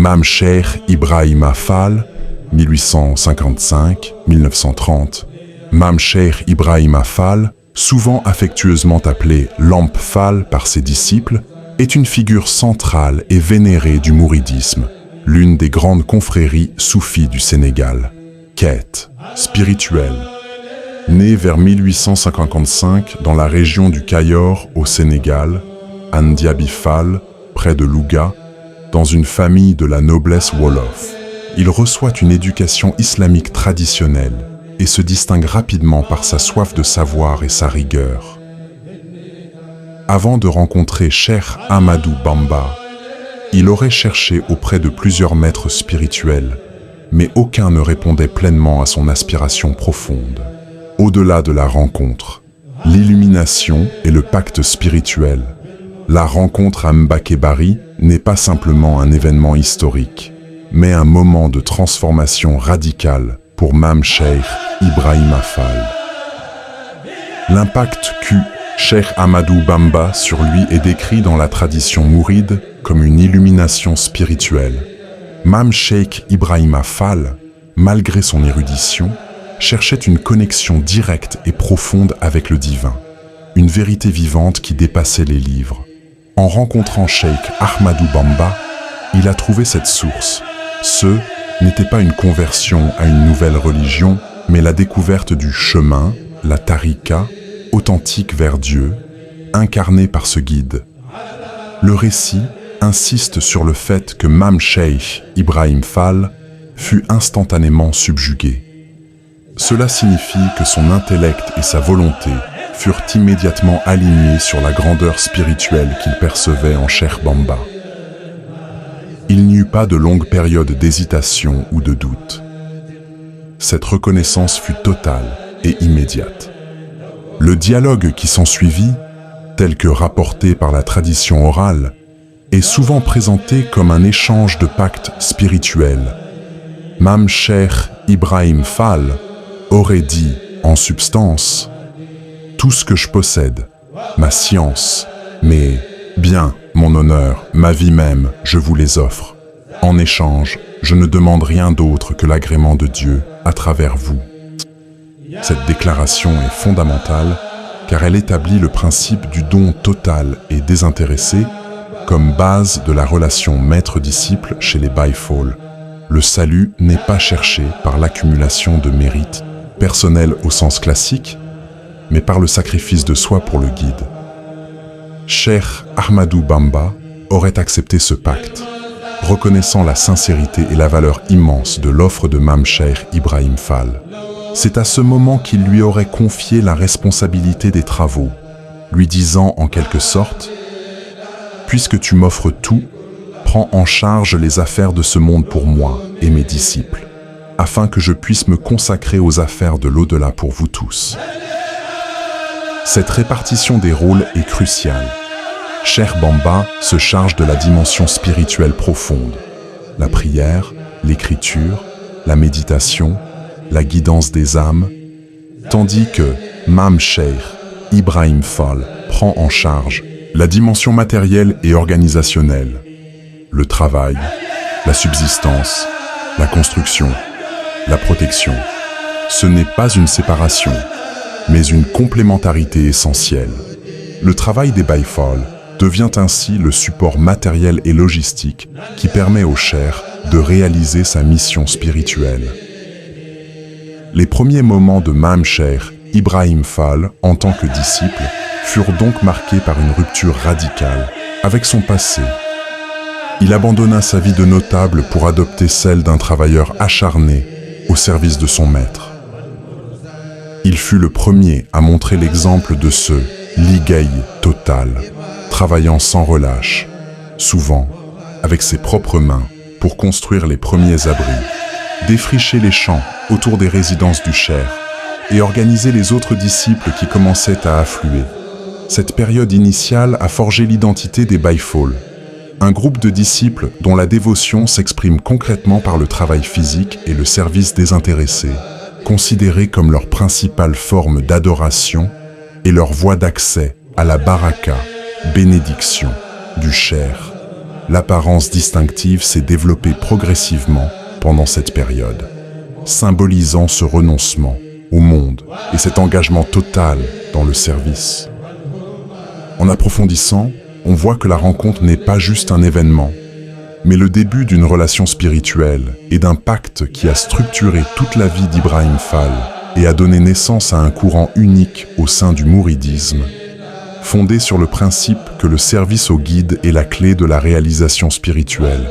Mam Cheikh Ibrahima Fall, 1855-1930. Mam Cheikh Ibrahima Fall, souvent affectueusement appelé Lamp Fall par ses disciples, est une figure centrale et vénérée du mouridisme, l'une des grandes confréries soufis du Sénégal. Quête spirituelle. Né vers 1855 dans la région du Cayor au Sénégal, Andiabi Fall, près de Louga, dans une famille de la noblesse wolof, il reçoit une éducation islamique traditionnelle et se distingue rapidement par sa soif de savoir et sa rigueur. Avant de rencontrer Cheikh Ahmadou Bamba, il aurait cherché auprès de plusieurs maîtres spirituels, mais aucun ne répondait pleinement à son aspiration profonde. Au-delà de la rencontre, l'illumination et le pacte spirituel, la rencontre à Mbacké Bari n'est pas simplement un événement historique, mais un moment de transformation radicale pour Mam Cheikh Ibrahima Fall. L'impact qu'eut Cheikh Ahmadou Bamba sur lui est décrit dans la tradition mouride comme une illumination spirituelle. Mam Cheikh Ibrahima Fall, malgré son érudition, cherchait une connexion directe et profonde avec le divin, une vérité vivante qui dépassait les livres. En rencontrant Cheikh Ahmadou Bamba, il a trouvé cette source. Ce n'était pas une conversion à une nouvelle religion, mais la découverte du chemin, la tariqa, authentique vers Dieu, incarné par ce guide. Le récit insiste sur le fait que Mam Cheikh Ibrahim Fall fut instantanément subjugué. Cela signifie que son intellect et sa volonté furent immédiatement alignés sur la grandeur spirituelle qu'il percevait en Cheikh Bamba. Il n'y eut pas de longue période d'hésitation ou de doute. Cette reconnaissance fut totale et immédiate. Le dialogue qui s'ensuivit, tel que rapporté par la tradition orale, est souvent présenté comme un échange de pactes spirituels. Mam Cheikh Ibrahim Fall aurait dit, en substance, « Tout ce que je possède, ma science, mes biens, mon honneur, ma vie même, je vous les offre. En échange, je ne demande rien d'autre que l'agrément de Dieu à travers vous. » Cette déclaration est fondamentale car elle établit le principe du don total et désintéressé comme base de la relation maître-disciple chez les Baye Fall. Le salut n'est pas cherché par l'accumulation de mérites personnels au sens classique, mais par le sacrifice de soi pour le guide. Cheikh Ahmadou Bamba aurait accepté ce pacte, reconnaissant la sincérité et la valeur immense de l'offre de Mam Cheikh Ibrahim Fall. C'est à ce moment qu'il lui aurait confié la responsabilité des travaux, lui disant en quelque sorte « Puisque tu m'offres tout, prends en charge les affaires de ce monde pour moi et mes disciples, afin que je puisse me consacrer aux affaires de l'au-delà pour vous tous. » Cette répartition des rôles est cruciale. Cheikh Bamba se charge de la dimension spirituelle profonde, la prière, l'écriture, la méditation, la guidance des âmes, tandis que Mam Cheikh Ibrahim Fall prend en charge la dimension matérielle et organisationnelle, le travail, la subsistance, la construction, la protection. Ce n'est pas une séparation, mais une complémentarité essentielle. Le travail des Baye Fall devient ainsi le support matériel et logistique qui permet au cheikh de réaliser sa mission spirituelle. Les premiers moments de Mam Cheikh Ibrahim Fall en tant que disciple furent donc marqués par une rupture radicale avec son passé. Il abandonna sa vie de notable pour adopter celle d'un travailleur acharné au service de son maître. Il fut le premier à montrer l'exemple de ce liguey total, travaillant sans relâche, souvent avec ses propres mains pour construire les premiers abris, défricher les champs autour des résidences du cheikh et organiser les autres disciples qui commençaient à affluer. Cette période initiale a forgé l'identité des Baye Fall, un groupe de disciples dont la dévotion s'exprime concrètement par le travail physique et le service désintéressé, considérés comme leur principale forme d'adoration et leur voie d'accès à la baraka, bénédiction, du cheikh. l'apparence distinctive s'est développée progressivement pendant cette période, symbolisant ce renoncement au monde et cet engagement total dans le service. En approfondissant, on voit que la rencontre n'est pas juste un événement, mais le début d'une relation spirituelle et d'un pacte qui a structuré toute la vie d'Ibrahim Fall et a donné naissance à un courant unique au sein du mouridisme, fondé sur le principe que le service au guide est la clé de la réalisation spirituelle.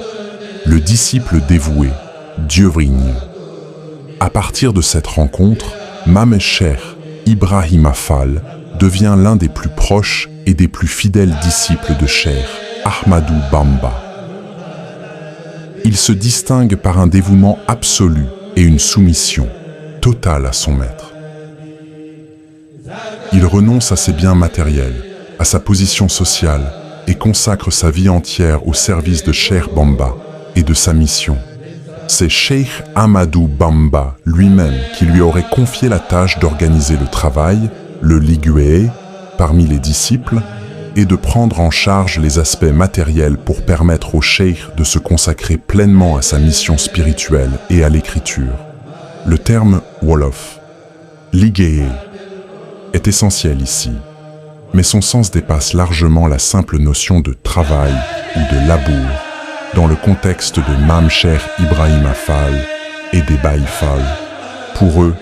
Le disciple dévoué, Dieu vrigne. À partir de cette rencontre, Mame Cheikh Ibrahima Fall devient l'un des plus proches et des plus fidèles disciples de Cheikh Ahmadou Bamba. Il se distingue par un dévouement absolu et une soumission totale à son maître. Il renonce à ses biens matériels, à sa position sociale et consacre sa vie entière au service de Cheikh Bamba et de sa mission. C'est Cheikh Ahmadou Bamba lui-même qui lui aurait confié la tâche d'organiser le travail, le ligué, parmi les disciples, et de prendre en charge les aspects matériels pour permettre au cheikh de se consacrer pleinement à sa mission spirituelle et à l'écriture. Le terme Wolof, ligué, est essentiel ici, mais son sens dépasse largement la simple notion de travail ou de labour dans le contexte de Mame Cheikh Ibrahima Fall et des Baye Fall. Pour eux,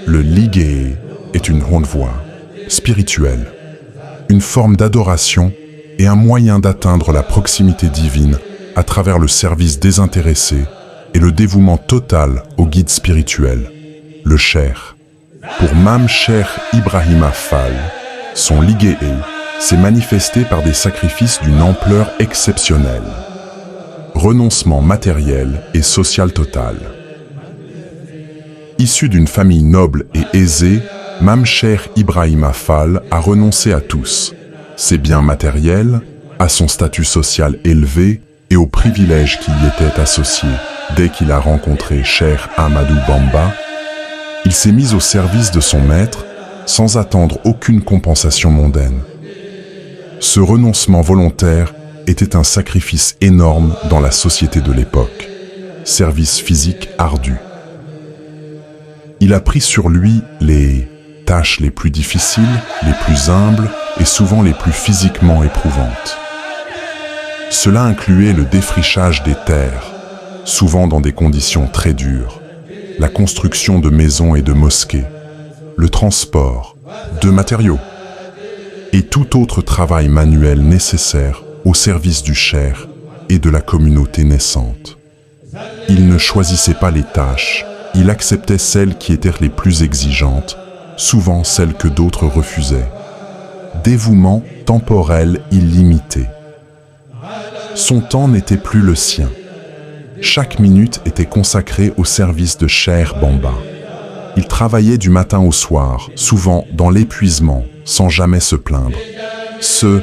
le ligué est une renvoi spirituelle, une forme d'adoration et un moyen d'atteindre la proximité divine à travers le service désintéressé et le dévouement total au guide spirituel, le cheikh. Pour Mame Cheikh Ibrahima Fall, son ligué s'est manifesté par des sacrifices d'une ampleur exceptionnelle. Renoncement matériel et social total. Issu d'une famille noble et aisée, Mame Cheikh Ibrahima Fall a renoncé à tous, ses biens matériels, à son statut social élevé et aux privilèges qui y étaient associés. Dès qu'il a rencontré Cheikh Ahmadou Bamba, il s'est mis au service de son maître sans attendre aucune compensation mondaine. Ce renoncement volontaire était un sacrifice énorme dans la société de l'époque. Service physique ardu. Il a pris sur lui les tâches les plus difficiles, les plus humbles et souvent les plus physiquement éprouvantes. Cela incluait le défrichage des terres, souvent dans des conditions très dures, la construction de maisons et de mosquées, le transport de matériaux et tout autre travail manuel nécessaire au service du cheikh et de la communauté naissante. Il ne choisissait pas les tâches, il acceptait celles qui étaient les plus exigeantes, souvent celles que d'autres refusaient. Dévouement temporel illimité. Son temps n'était plus le sien. Chaque minute était consacrée au service de Cheikh Bamba. Il travaillait du matin au soir, souvent dans l'épuisement, sans jamais se plaindre. Ce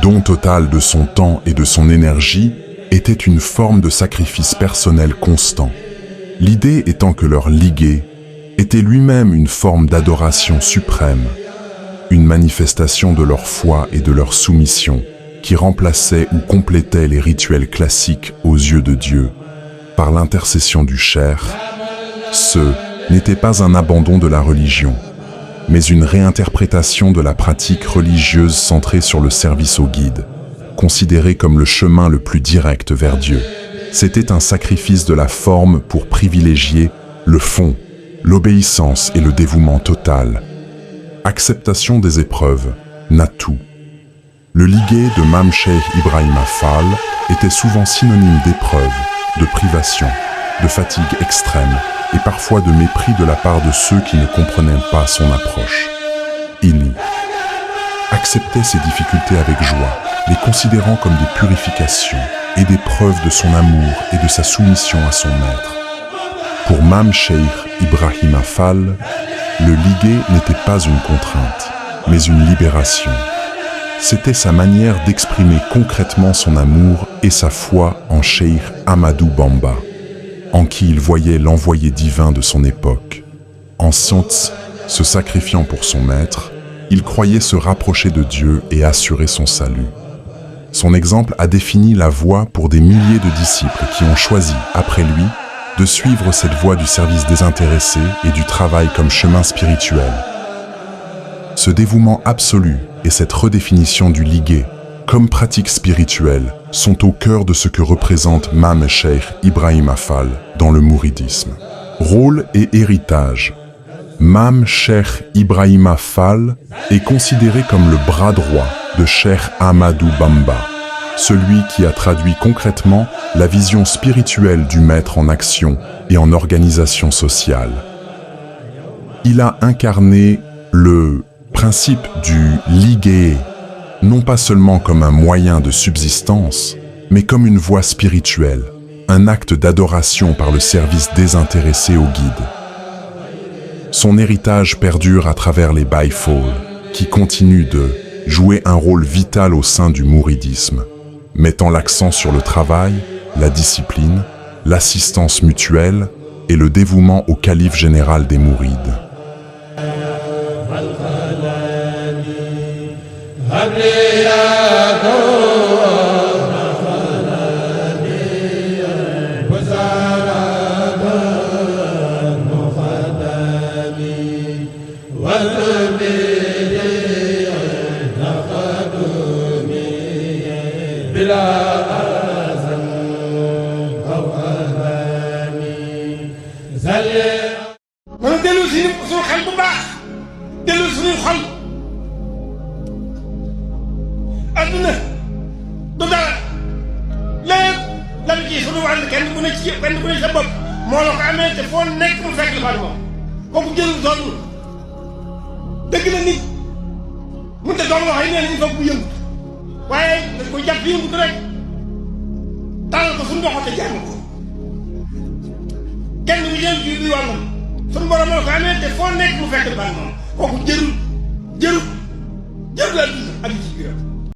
don total de son temps et de son énergie était une forme de sacrifice personnel constant. L'idée étant que leur ligué était lui-même une forme d'adoration suprême, une manifestation de leur foi et de leur soumission qui remplaçait ou complétait les rituels classiques aux yeux de Dieu. Par l'intercession du cheikh, ce n'était pas un abandon de la religion, mais une réinterprétation de la pratique religieuse centrée sur le service au guide, considéré comme le chemin le plus direct vers Dieu. C'était un sacrifice de la forme pour privilégier le fond, l'obéissance et le dévouement total. Acceptation des épreuves, Natou. Le ligué de Mame Cheikh Ibrahima Fall était souvent synonyme d'épreuve, de privation, de fatigue extrême et parfois de mépris de la part de ceux qui ne comprenaient pas son approche. Il acceptait ces difficultés avec joie, les considérant comme des purifications et des preuves de son amour et de sa soumission à son maître. Pour Mame Cheikh Ibrahima Fall, le ligué n'était pas une contrainte, mais une libération. C'était sa manière d'exprimer concrètement son amour et sa foi en Cheikh Ahmadou Bamba, en qui il voyait l'envoyé divin de son époque. En se sacrifiant pour son maître, il croyait se rapprocher de Dieu et assurer son salut. Son exemple a défini la voie pour des milliers de disciples qui ont choisi, après lui, de suivre cette voie du service désintéressé et du travail comme chemin spirituel. Ce dévouement absolu et cette redéfinition du ligué comme pratique spirituelle sont au cœur de ce que représente Mame Cheikh Ibrahima Fall dans le mouridisme. Rôle et héritage. Mame Cheikh Ibrahima Fall est considéré comme le bras droit de Cheikh Ahmadou Bamba, celui qui a traduit concrètement la vision spirituelle du maître en action et en organisation sociale. Il a incarné le principe du ligué, non pas seulement comme un moyen de subsistance, mais comme une voie spirituelle, un acte d'adoration par le service désintéressé au guide. Son héritage perdure à travers les Baye Fall, qui continuent de jouer un rôle vital au sein du mouridisme, mettant l'accent sur le travail, la discipline, l'assistance mutuelle et le dévouement au calife général des mourides. kon dellu si suñu xel bu baax dellu suñu xol adduna du dara lépp lan ci suñu wàll kenn ku ne sa bopp moo la ko amee te foo nekk mu fekk la moom kooku jëlul doon dëgg la nit mun te doon loxo yi nee nañ foog bu yëngu waaye dañ koy jàpp yëngu rek tàllal ko suñu loxo te jàng ko kenn bu yëngu fii du yoonam suñu borom moo ko amee te foo nekk mu fekk la moom kooku jërul la ak ci biiram